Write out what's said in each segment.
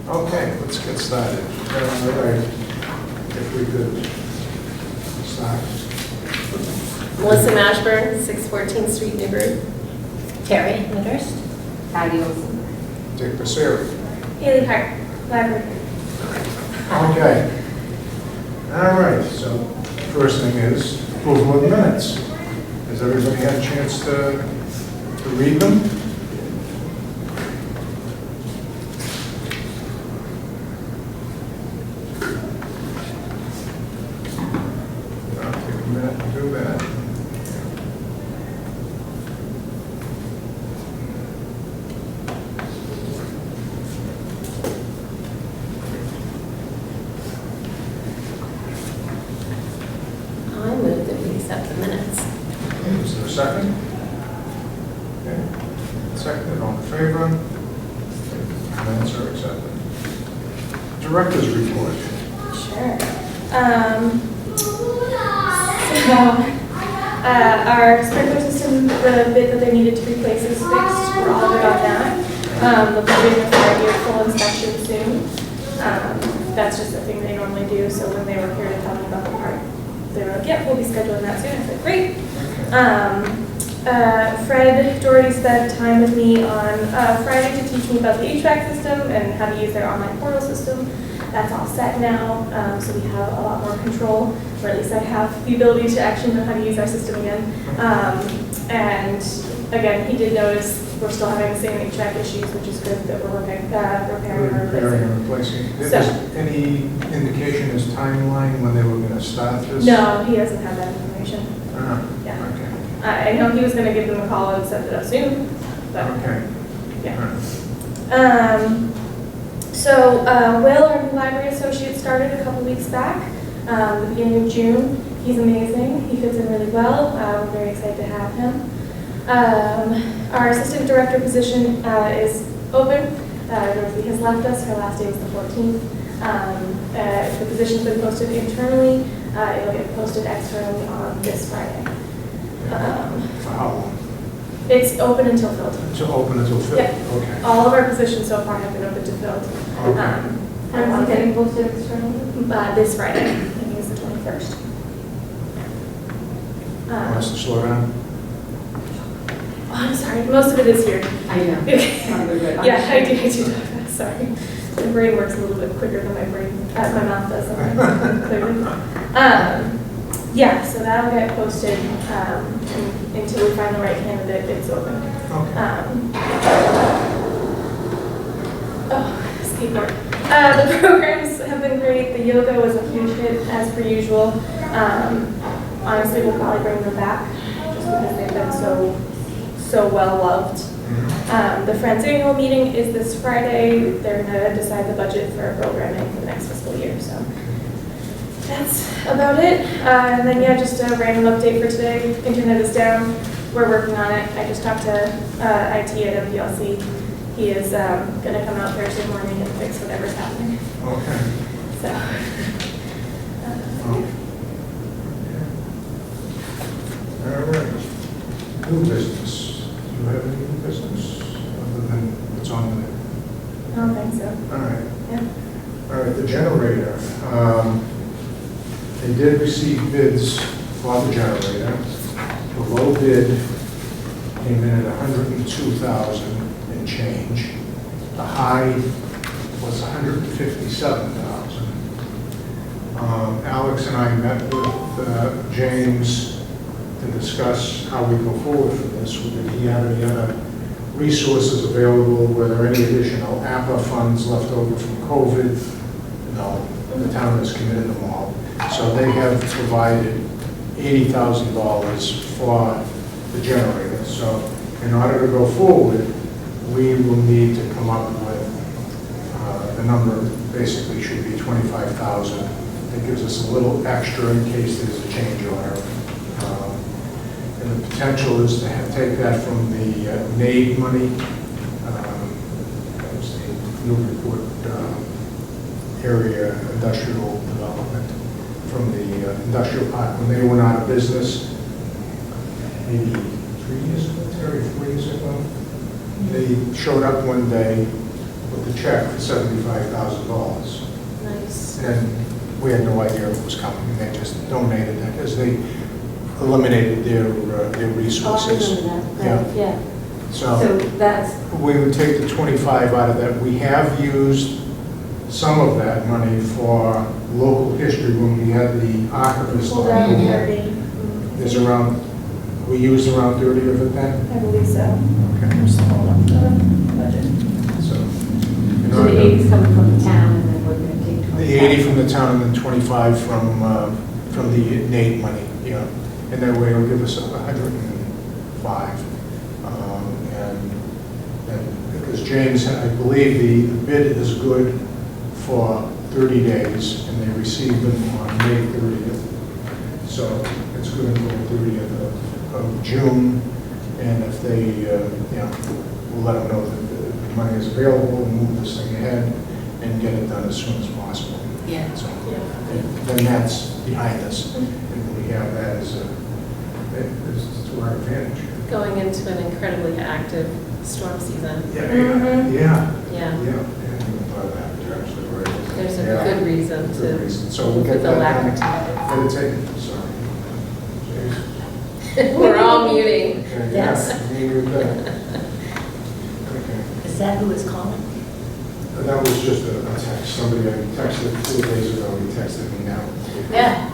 Okay, let's get started. All right, if we could start. Melissa Mashburn, 614th Street, Newbury. Terry Midhurst. Patty Olson. Dick Passeri. Haley Hart, Library. Okay. All right, so first thing is approval of the minutes. Has everybody had a chance to read them? I'll take a minute to do that. I move that we accept the minutes. Okay, is there a second? Okay. Seconded, all in favor? Minutes are accepted. Director's report. Sure. Our sprinkler system, the bit that they needed to replace is fixed. We're all good on that. They'll be doing a 5-year full inspection soon. That's just the thing they normally do, so when they were here to tell me about the part, they were like, yep, we'll be scheduling that soon. I said, great. Fred Doherty spent time with me on Friday to teach me about the HVAC system and how to use their online portal system. That's all set now, so we have a lot more control, or at least I have the ability to actually know how to use our system again. And again, he did notice we're still having the same HVAC issues, which is good that we're repairing and replacing. Is any indication as timeline when they were going to start this? No, he doesn't have that information. Yeah. Okay. I know he was going to give them a call and set it up soon, but Okay. yeah. So Will, our new library associate, started a couple weeks back, the beginning of June. He's amazing. He fits in really well. We're very excited to have him. Our assistant director position is open. Dorothy has left us. Her last day was the 14th. The position's been posted internally. It'll get posted externally on this Friday. For how long? It's open until filled. It's open until filled? Yeah. Okay. All of our positions so far have been open to filled. Okay. And it's getting posted externally? This Friday, I think it's the 21st. Wants to slow down? Oh, I'm sorry, most of it is here. I know. Yeah, I do talk fast, sorry. My brain works a little bit quicker than my mouth does sometimes, clearly. Yeah, so that'll get posted until we find the right candidate, it's open. Skateboard. The programs have been great. The yoga was a huge hit, as per usual. Honestly, we'll probably bring them back, just because they've been so well loved. The Friends annual meeting is this Friday. They're gonna decide the budget for programming for the next fiscal year, so. That's about it. And then, yeah, just a random update for today. Internet is down. We're working on it. I just talked to IT at MPLC. He is going to come out Thursday morning and fix whatever's happening. Okay. So. All right. New business. Do you have any new business other than what's on there? I don't think so. All right. Yeah. All right, the generator. They did receive bids for the generator. The low bid came in at $102,000 and change. The high was $157,000. Alex and I met with James to discuss how we go forward for this. Did he have any other resources available? Were there any additional APA funds left over from COVID? No, the town has committed them all. So they have provided $80,000 for the generator. So in order to go forward, we will need to come up with the number basically should be $25,000. It gives us a little extra in case there's a change order. And the potential is to take that from the NAID money. That was the new report area industrial development from the industrial park when they went out of business maybe 3 years ago, Terry, 4 years ago. They showed up one day with the check for $75,000. Nice. And we had no idea it was coming, and they just donated it as they eliminated their resources. Yeah. So So that's, we would take the 25 out of that. We have used some of that money for local history when we had the archivist Pulled on out board. 30. There's around, we used around 30 of it then? I believe so. Okay. I'm just pulling up the budget. So, in so order the to- 80 is coming from the town, and then we're going to take 25. The 80 from the town and then 25 from the Nate money, yeah. And that way it'll give us 105. And because James, I believe the bid is good for 30 days and they received them on May 30th. So it's good until the 30th of June. And if they, we'll let them know that the money is available and move this thing ahead and get it done as soon as possible. Yeah. So then that's behind us, and we have that as to our advantage. Going into an incredibly active storm season. Mhm. Yeah. And by that, you're actually right. There's a Yeah. good reason Good to reason. So we'll get put the that lack done. to Get it taken, sorry. Jeez. We're all muting. Okay, Yes. yeah, me with that. Okay. Is that who is calling? That was just a text, somebody I texted 2 days ago, he texted me now. Yeah.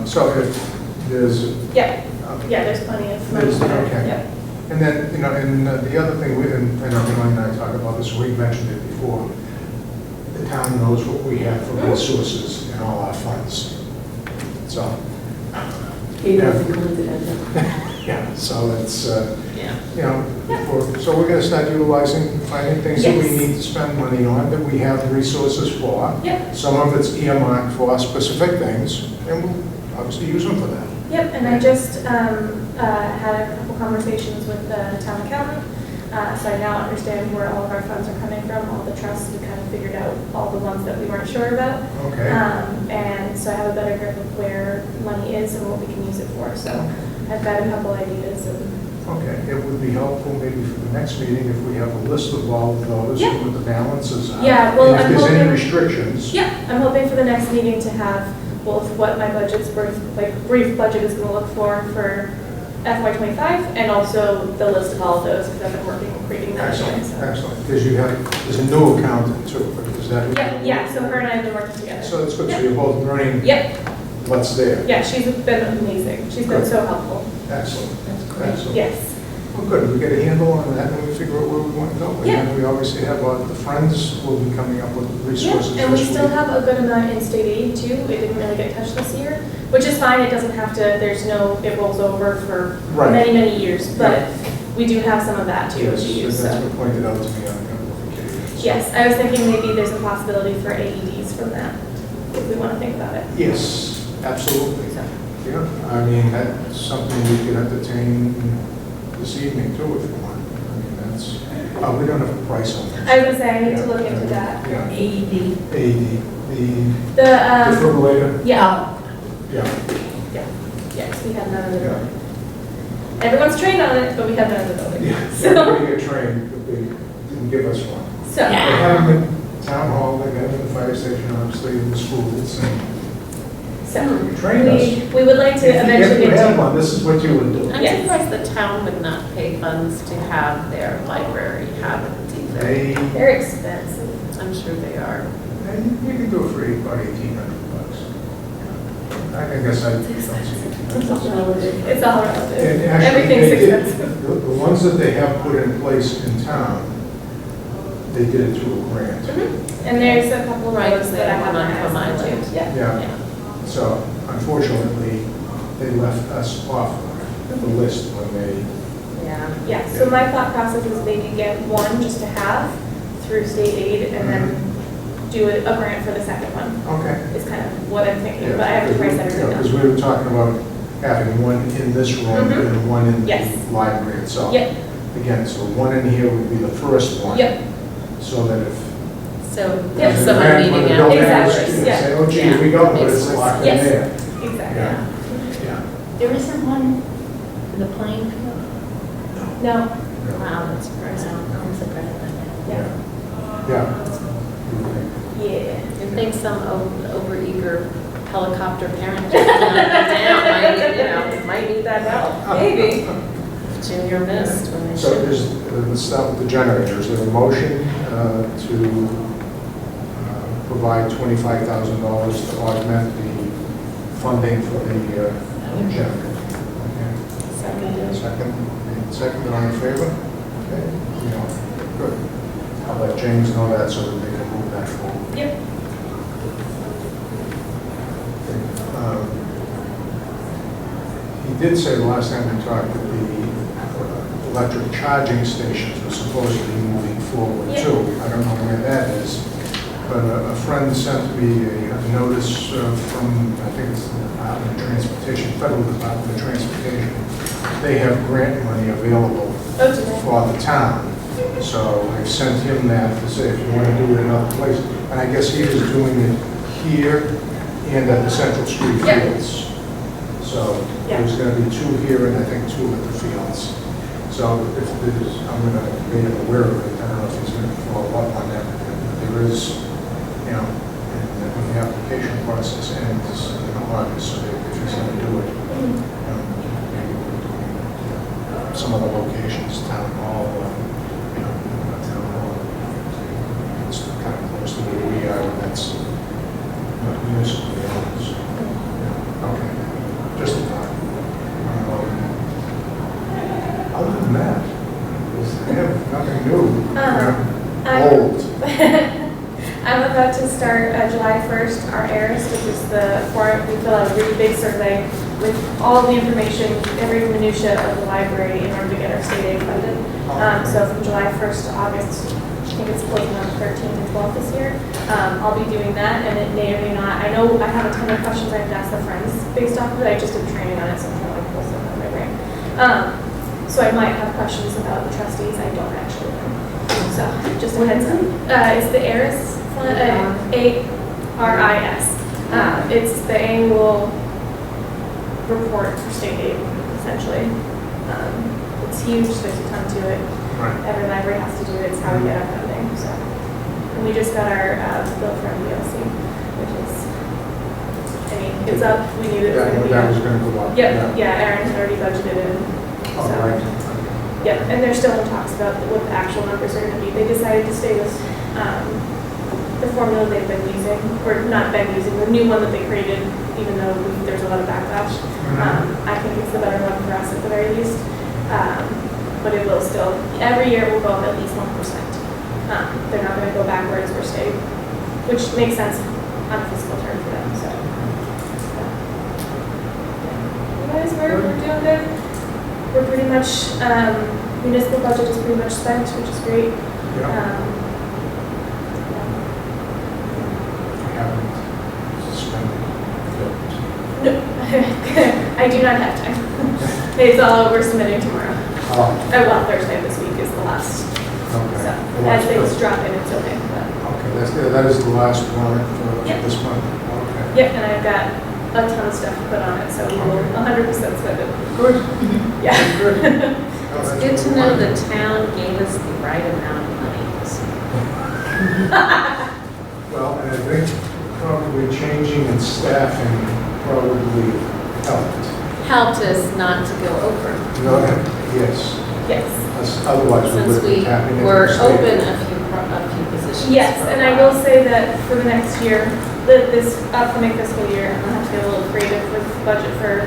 So if there's, Yeah, yeah, there's plenty of money. Okay. Yep. and then, and the other thing, and Emily and I talked about this, we mentioned it before, the town knows what we have for resources in all our funds. So, It is coincidental. yeah, so it's, Yeah. so we're gonna start utilizing, finding things that we Yes. need to spend money on, that we have the resources for. Yep. Some of it's earmarked for specific things, and we'll obviously use them for that. Yep, and I just had a couple conversations with the town accountant, so I now understand where all of our funds are coming from, all the trusts. We kind of figured out all the ones that we weren't sure about. Okay. And so I have a better grip of where money is and what we can use it for. So I've got a couple ideas and Okay, it would be helpful maybe for the next meeting if we have a list of all of those, Yeah. and what the balances are. Yeah, well, And I'm if there's any hoping- restrictions. yeah, I'm hoping for the next meeting to have both what my budget's brief budget is going to look for FY25, and also the list of all of those, because I've been working on creating that. Excellent, so. excellent, because you have, there's a new accountant too, is that? Yeah, so her and I have been working together. So it's good, so you're both learning Yep, what's there. yeah, she's been amazing. She's been Good. so helpful. Excellent, excellent. Yes. Well, good, we get a handle on that, and we figure out where we want to go. Yeah. And then we obviously have, the Friends will be coming up with Yeah, resources and we this still week. have a good amount in state aid too. It didn't really get touched this year, which is fine. It doesn't have to, it rolls over for Right. many, many years. But we do have some of that too Yes, to use. that's So. been pointed out to me on a couple of occasions. Yes, I was thinking maybe there's a possibility for AEDs from that, if we want to think about it. Yes, absolutely. So, Yeah, I mean, that's something we could entertain this evening too, if you want. I mean, that's, we don't have a price on that. I was gonna say, I need to look into that. Yeah, AED. the The, defibrillator, yeah, yeah, yes, we have none in the yeah. building. Everyone's trained on it, but we have none in the building. Yeah, So, we get trained, but they didn't give us one. so, They have them in town hall, they got them in the fire station, obviously, in the schools, and so, you trained us. we would like to eventually If you get had to. one, this is what you would do. I'm Yes. surprised the town would not pay funds to have their library have it either. They, They're expensive. I'm sure they are. you can do it for about $1,800. I guess I don't see It's it. all relative. It's all relative. And actually, Everything's they did- expensive. The ones that they have put in place in town, they did it through a grant. And there's a couple of Right, those that I they have haven't one from asked Island. to. Yeah. Yeah, Yeah. so unfortunately, they left us off the list when they, Yeah. Yeah, so my thought process is maybe get one just to have through state aid and then do a grant for the second one, okay. is kind of what I'm thinking, but I have to price everything Because out. we were talking about having one in this room Mhm. and one in Yes. the library itself. Yep, Again, so one in here would be the first one. yep, So that if. So Yep. there's someone When meeting the out bill there. ends, Exactly, you yeah. Say, oh gee, Yeah. we got one, Makes it's more locked in sense. there. exactly. Yeah. Yeah. There isn't one in the playing field? No, Wow, that's surprising. I'm surprised by that. Yeah. Yeah. Yeah. You think some overeager helicopter parent just down might need that help. Maybe. Junior missed when they So should. let's start with the generator. Is there a motion to provide $25,000 to augment the funding for the generator? Okay. Second, all in favor? Okay. Good. I'll let James know that so that they can move that forward. Yep. He did say the last time we talked that the electric charging stations were supposed to be moving forward Yeah. too. I don't know where that is, but a friend sent me a notice from, I think it's the Department of Transportation, Federal Department of Transportation. They have grant money available Oh, do they? for the town. So I sent him that to say if you want to do it in other places. And I guess he was doing it here and at the Central Street Yeah. Fields. So Yeah. there's going to be 2 here and I think 2 at the fields. So if there's, I'm going to make him aware of it. I don't know if he's going to follow up on that. But there is, when the application process ends in August, so if he's going to do it, maybe we're doing some other locations, town hall, not town hall. It's kind of close to where we are, and that's not municipal owned. Okay, just a thought. Other than that, I have nothing new. Old. I'm about to start July 1st, our AIRS, which is the form, we fill out a really big survey with all the information, every minutia of the library in order to get our state aid funded. So from July 1st to August, I think it's closing on the 13th and 12th this year. I'll be doing that, and it may or may not, I know I have a ton of questions I have to ask the friends based off of it. I just did training on it, so I'm kind of like pull stuff out of my brain. So I might have questions about the trustees, I don't actually know. So, just a heads up. It's the ARIS, ARIS. It's the annual report for state aid, essentially. It's huge, there's a ton to it. Right. Every library has to do it, it's how we get our funding, so. And we just got our bill from DLC, which is, it's up, we knew that it was going to be That up. was going to go up. Yep, yeah, Aaron had already budgeted in. All So, right. yeah, and they're still in talks about what the actual numbers are gonna be. They decided to stay with, the formula they've been using, or not been using, the new one that they created, even though there's a lot of backlash. I think it's the better one for us at the very least. But it will still, every year it will go up at least 1%. They're not gonna go backwards or stay, which makes sense on a fiscal term for them, so. Otherwise, we're doing good. We're pretty much, municipal budget is pretty much spent, which is great. Yeah. I haven't spent it. No, I do not have time. It's all, we're submitting tomorrow. Oh, Well, Thursday this week is the last, okay. so The as last things bill. drop in, it's okay. But, Okay, that is the last warrant for Yep. this month. Okay. yeah, and I've got a ton of stuff to put on it, so we will 100% spend it. Good. Yeah. Good. It's good to know the town gave us the right amount of money. Well, and I think probably changing in staffing probably helped. Helped us not to go over, No, yes. Yes. Otherwise, we would since have we been tapping into were the state. open a few positions. Yes, for a and I while. will say that for the next year, this upcoming fiscal year, I'm gonna have to get a little creative with budget for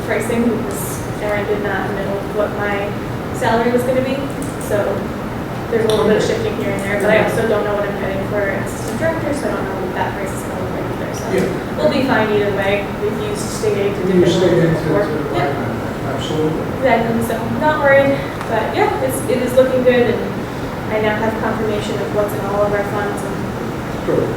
pricing because Erin did not know what my salary was gonna be. So there's a little bit of shifting here and there, but I also don't know what I'm getting for an assistant director, so I don't know what that price is gonna look like either. So Yeah. we'll be fine either way. We've used state aid to do You this a stay little bit into before. the Yeah. absolutely. Exactly, so I'm not worried, but yeah, it is looking good, and I now have confirmation of what's in all of our funds, and Good.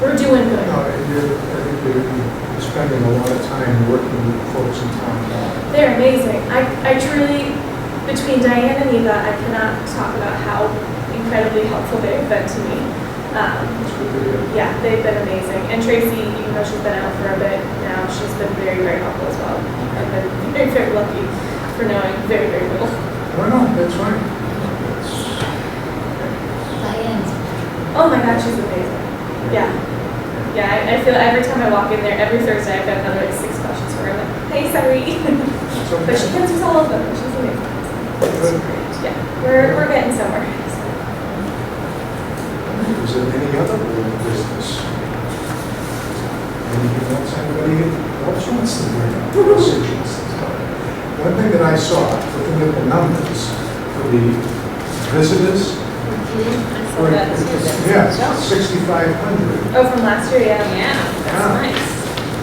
we're doing good. No, I think you're spending a lot of time working with folks in town hall. They're amazing. I truly, between Diane and Eva, I cannot talk about how incredibly helpful they've been to me. It's good to hear. Yeah, they've been amazing, and Tracy, even though she's been out for a bit now, she's been very, very helpful as well. I've been very, very lucky for knowing very, very little. Oh, no, that's fine. Oh my God, she's amazing. Yeah. Yeah, I feel every time I walk in there, every Thursday, I've got another like 6 questions for her. I'm like, hey, sorry. It's But she okay. answers all of them, and she's amazing. Good. Yeah, we're getting somewhere. Is there any other old business? Anything else anybody else wants to bring up? One thing that I saw, looking at the numbers for the visitors, I saw that too. yeah, 6,500. Oh, from last year, yeah. Yeah, Yeah. that's nice.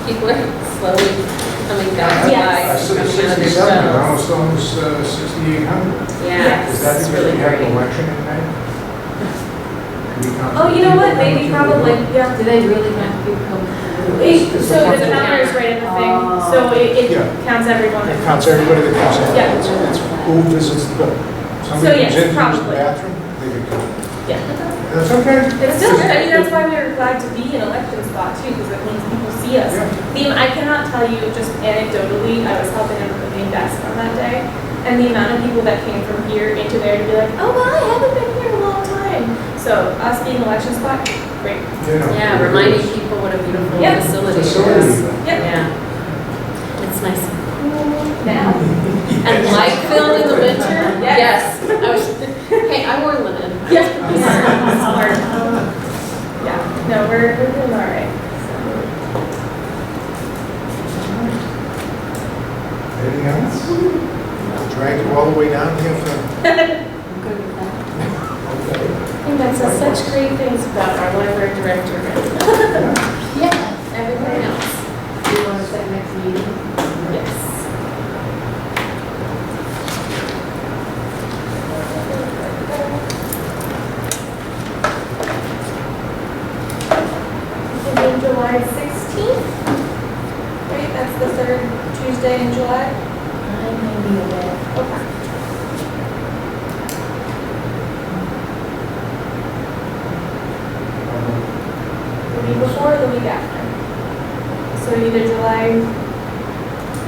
People are slowly coming back I Yes. said coming out of their 67, shells. almost 6,800. Yeah, Is that it's because really we have great. an election in May? Oh, you know what, maybe, probably, yeah. Do they really have people come? So the counter is right in the thing, so it Yeah. counts everyone. It counts everybody that comes in. Yeah. It's who visits the building. So, Somebody yes, comes in, uses the probably. bathroom, they can come. Yeah. That's okay. It's still good, I mean, that's why we were glad to be in election spot too, because it means people see us. Yeah. I cannot tell you, just anecdotally, I was helping him with the main desk on that day, and the amount of people that came from here into there to be like, oh, well, I haven't been here in a long time. So us being election spot, great. Yeah, reminding people what a beautiful Yeah. facility it Facility. is. Yep. Yeah. It's nice and cool Now. and light filled in the winter. Yes. Yes. I was, hey, I wore linen. Yeah. Smart. Yeah, no, we're doing all right. Anything else? Drag you all the way down here for, I'm good with that. okay. I think that says such great things about our library director and Yeah. everybody else. Do you want to set next meeting? Yes. Thinking July 16th? Right, that's the third Tuesday in July? I may be away. Okay. The week before or the week after? So either July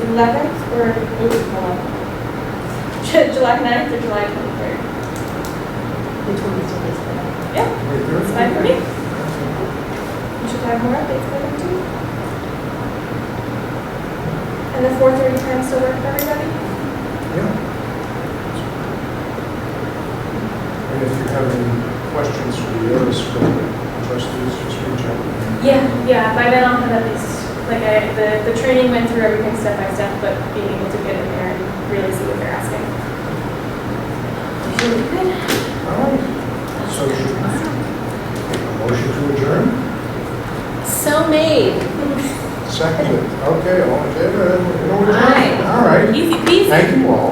11th or, July 9th or July 23rd? The 22nd is better. Yeah, Wait, there- it's fine for me. You should have more updates by then too. And the 4:30 time still work for everybody? Yeah. And if you have any questions for the others, for the trustees, just reach out. Yeah, by then I'll have at least, like, the training went through everything step by step, but being able to get in there and really see what they're asking. Usually good. All right. So should we take a motion to adjourn? So made. Seconded. Okay, all in favor? Aye. All right. Easy peasy. Thank you all.